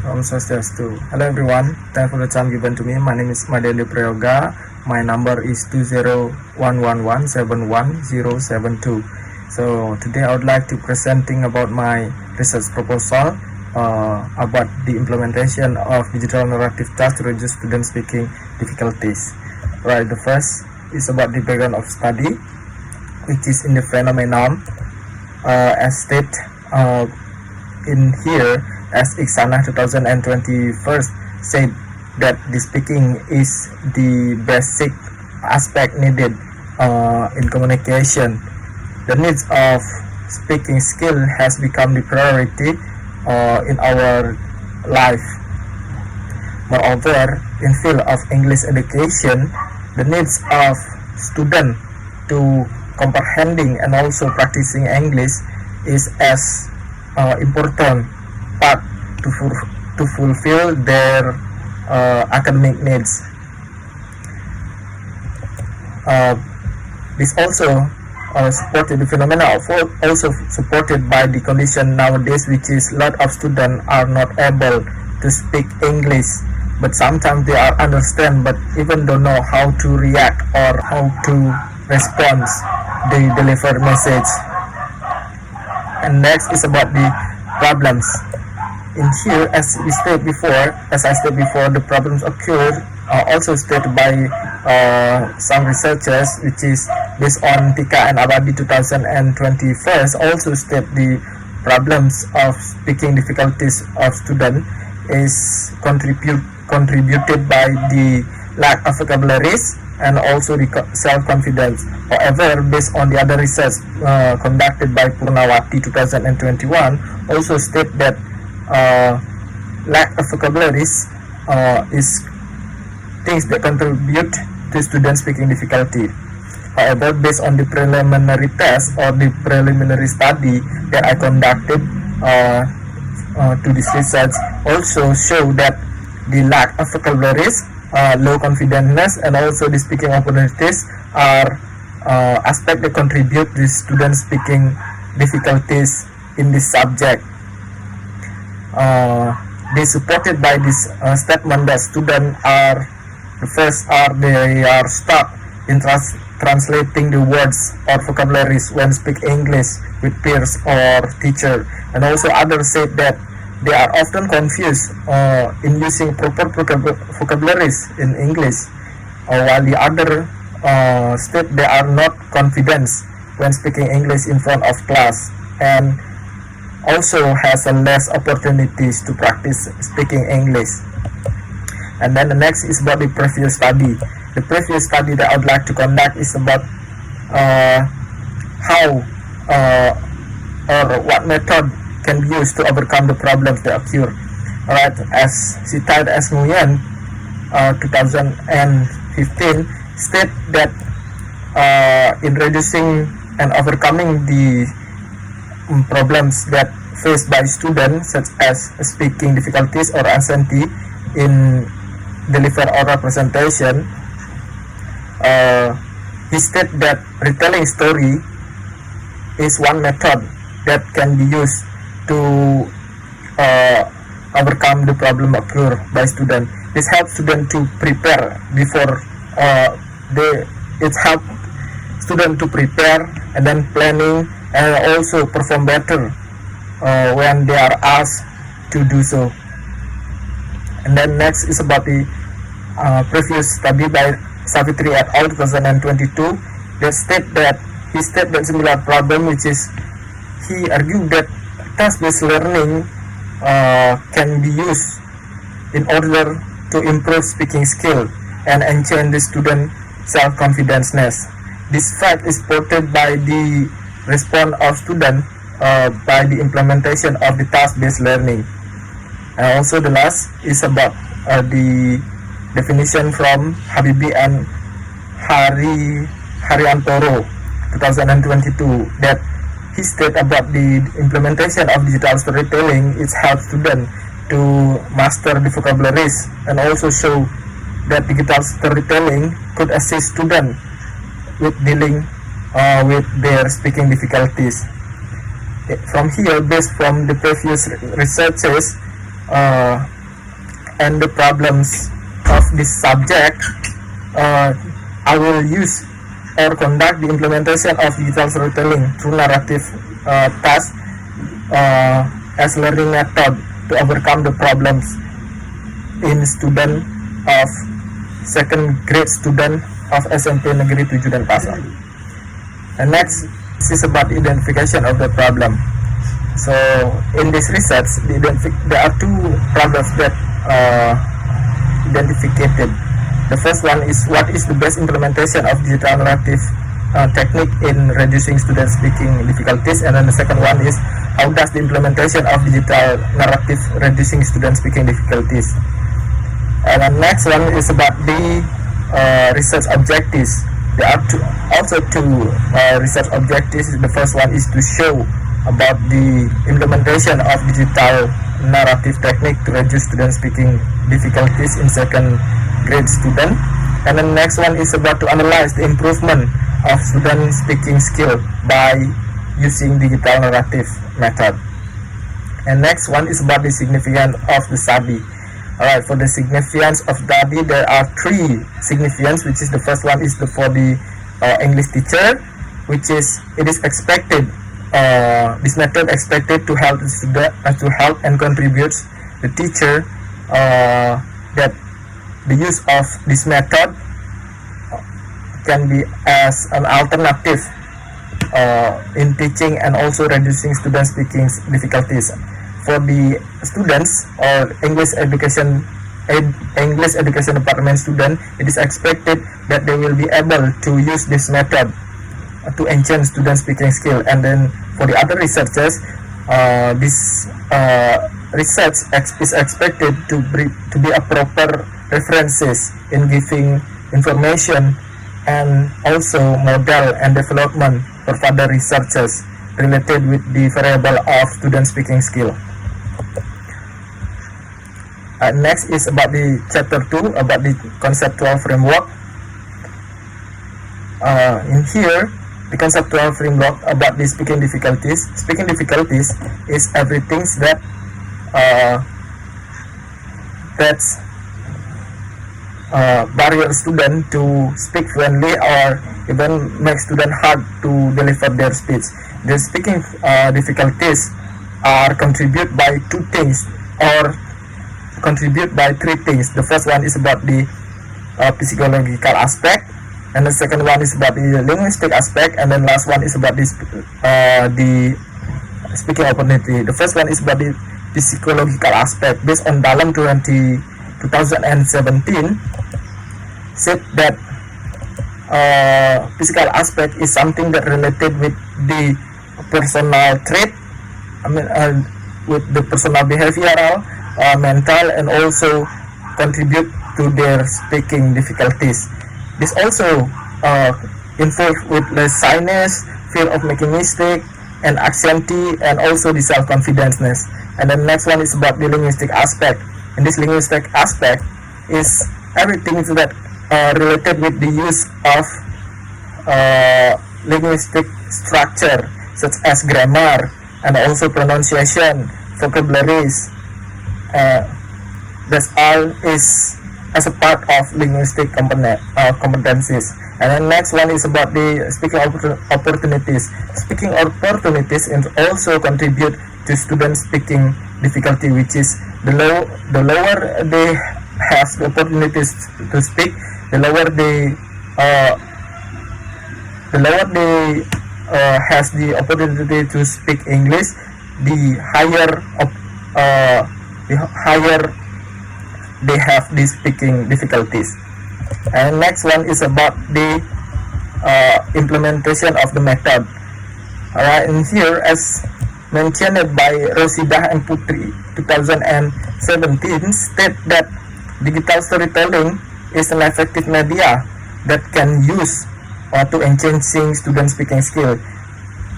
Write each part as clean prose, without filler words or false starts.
Om Swastiastu. Hello everyone, thanks for the time given to me. My name is Madeli Prayoga. My number is 20111711072. So today I would like to presenting about my research proposal about the implementation of digital narrative tasks to reduce student speaking difficulties. Right, the first is about the background of study, which is in the phenomenon as stated in here, as Iksana 2021 said that the speaking is the basic aspect needed in communication. The needs of speaking skill has become the priority in our life. Moreover, in field of English education, the needs of student to comprehending and also practicing English is as important part to fulfill their academic needs. This also supported the phenomena of also supported by the condition nowadays, which is a lot of students are not able to speak English, but sometimes they are understand but even don't know how to react or how to respond the delivered message. And next is about the problems. In here, as I stated before, the problems occur also stated by some researchers, which is based on Tika and Abadi 2021, also state the problems of speaking difficulties of students is contributed by the lack of vocabularies and also the self-confidence. However, based on the other research conducted by Purnawati 2021, also state that lack of vocabularies is things that contribute to student speaking difficulty. However, based on the preliminary test or the preliminary study that I conducted to this research, also show that the lack of vocabularies, low confidence, and also the speaking opportunities are aspects that contribute to student speaking difficulties in this subject. They supported by this statement that students are they are stuck in translating the words or vocabularies when speak English with peers or teacher, and also others said that they are often confused in using proper vocabularies in English, while the other state they are not confident when speaking English in front of class, and also has a less opportunities to practice speaking English. And then the next is about the previous study. The previous study that I would like to conduct is about how or what method can be used to overcome the problems that occur. Alright, as cited as Nguyen 2015 state that in reducing and overcoming the problems that faced by students, such as speaking difficulties or anxiety in deliver oral presentation, he stated that retelling story is one method that can be used to overcome the problem occurred by students. This helps students to prepare before it helps students to prepare and then planning and also perform better when they are asked to do so. And then next is about the previous study by Savitri et al. 2022 that he stated that similar problem, which is he argued that task-based learning can be used in order to improve speaking skill and enhance the student self-confidence. This fact is supported by the response of students by the implementation of the task-based learning. And also the last is about the definition from Habibi and Hariyantoro 2022 that he stated about the implementation of digital storytelling. It helps students to master the vocabularies and also show that digital storytelling could assist students with dealing with their speaking difficulties. From here, based from the previous researches, and the problems of this subject, I will use or conduct the implementation of digital storytelling through narrative tasks as learning method to overcome the problems in student of second grade student of SMP Negeri 7 Denpasar. And next is about identification of the problem. So in this research, there are two problems that identified. The first one is what is the best implementation of digital narrative technique in reducing student speaking difficulties, and then the second one is how does the implementation of digital narrative reducing student speaking difficulties. And the next one is about the research objectives. There are also two research objectives. The first one is to show about the implementation of digital narrative technique to reduce student speaking difficulties in second grade student, and the next one is about to analyze the improvement of student speaking skill by using digital narrative method. And next one is about the significance of the study. Alright, for the significance of study, there are three significance, which is the first one is for the English teacher, which is it is expected this method expected to help the student to help and contribute the teacher that the use of this method can be as an alternative in teaching and also reducing student speaking difficulties. For the students or English education department student, it is expected that they will be able to use this method to enhance student speaking skill. And then for the other researchers, this research is expected to be a proper references in giving information and also model and development for further researchers related with the variable of student speaking skill. Next is about the chapter 2 about the conceptual framework. In here, the conceptual framework about the speaking difficulties. Speaking difficulties is everything that barrier student to speak fluently or even make student hard to deliver their speech. The speaking difficulties are contributed by two things or contribute by three things. The first one is about the psychological aspect, and the second one is about the linguistic aspect, and then last one is about this the speaking opportunity. The first one is about the psychological aspect. Based on Dalam 2017 said that physical aspect is something that related with the personal trait, with the personal behavioral, mental, and also contribute to their speaking difficulties. This also involved with the shyness, fear of making mistake, and anxiety, and also the self-confidenceness. And the next one is about the linguistic aspect. And this linguistic aspect is everything that related with the use of linguistic structure, such as grammar and also pronunciation, vocabularies. That's all is as a part of linguistic competencies. And then next one is about the speaking opportunities. Speaking opportunities and also contribute to student speaking difficulty, which is the lower they have the opportunities to speak, the lower they has the opportunity to speak English, the higher they have the speaking difficulties. And next one is about the implementation of the method. Alright, and here as mentioned by Rosidah and Putri 2017 state that digital storytelling is an effective media that can use to enhancing student speaking skill.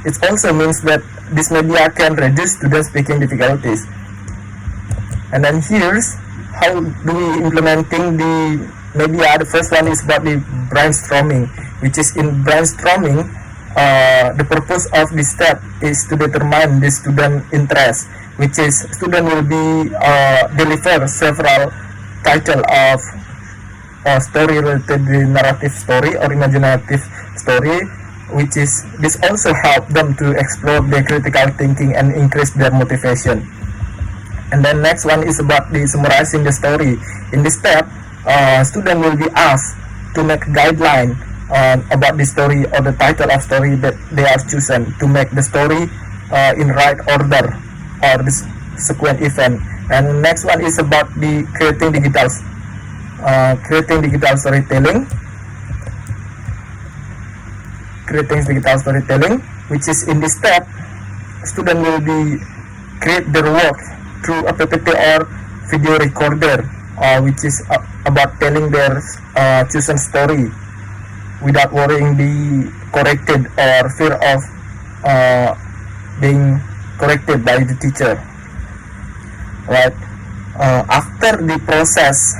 It also means that this media can reduce student speaking difficulties. And then here's how do we implementing the media. The first one is about the brainstorming, which is in brainstorming, the purpose of this step is to determine the student interest, which is student will be deliver several title of a story related to the narrative story or imaginative story, which is this also help them to explore their critical thinking and increase their motivation. And then next one is about the summarizing the story. In this step, student will be asked to make a guideline about the story or the title of story that they have chosen, to make the story in right order or this sequence event. And next one is about the creating digital storytelling. Which is in this step, student will be create their work through a PPT or video recorder, which is about telling their chosen story without worrying be corrected or fear of being corrected by the teacher. Right? After the process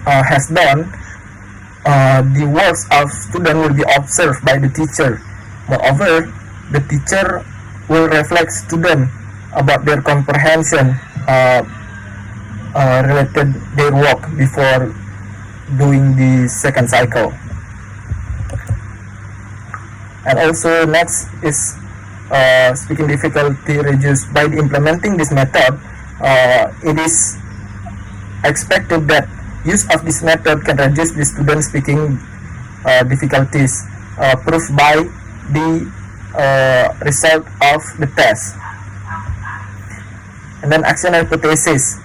has done, the works of student will be observed by the teacher. Moreover, the teacher will reflect student about their comprehension related their work before doing the second cycle. And also next is speaking difficulty reduced. By implementing this method, it is expected that use of this method can reduce the student speaking difficulties, proved by the result of the test. And then action hypothesis.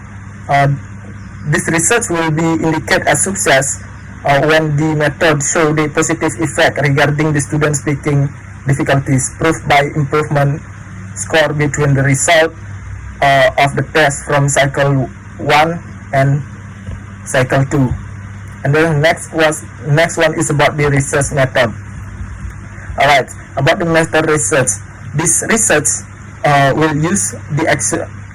This research will be indicated as success when the method show the positive effect regarding the student speaking difficulties, proved by improvement score between the result of the test from cycle 1 and cycle 2. And then next one is about the research method. Alright, about the method research. This research will use the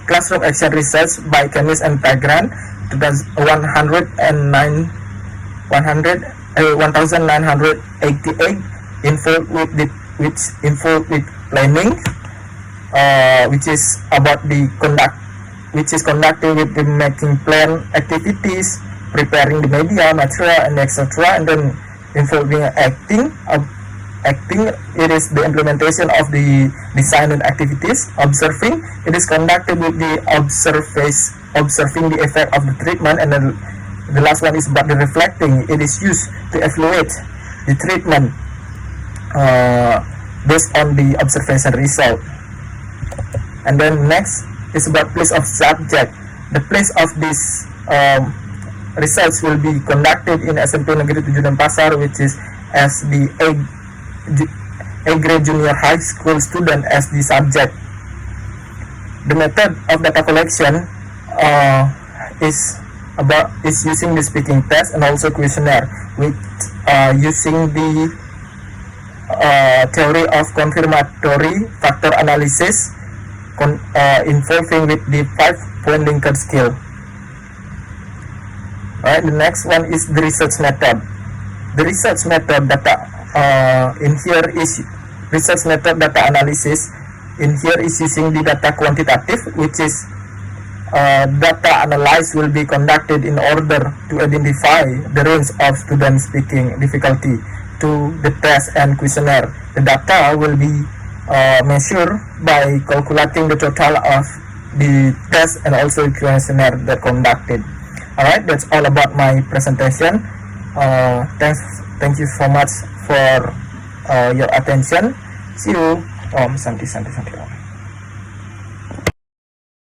classroom action research by Chemis and Pagran 1988 involved with planning, which is about the conducted with the making plan activities, preparing the media, material, and etc. And then involving acting, it is the implementation of the design and activities. Observing, it is conducted with the observing the effect of the treatment. And then the last one is about the reflecting, it is used to evaluate the treatment based on the observation result. And then next is about place of subject. The place of this research will be conducted in SMP Negeri 7 Denpasar, which is as the A grade junior high school student as the subject. The method of data collection is using the speaking test and also questionnaire, with using the theory of confirmatory factor analysis involving with the 5-point Likert scale. Alright, the next one is the research method. The research method data in here is research method data analysis. In here is using the data quantitative, which is data analysis will be conducted in order to identify the range of student speaking difficulty to the test and questionnaire. The data will be measured by calculating the total of the test and also questionnaire that conducted. Alright, that's all about my presentation. Thank you so much for your attention. See you. Om Santi Santi Santi Om.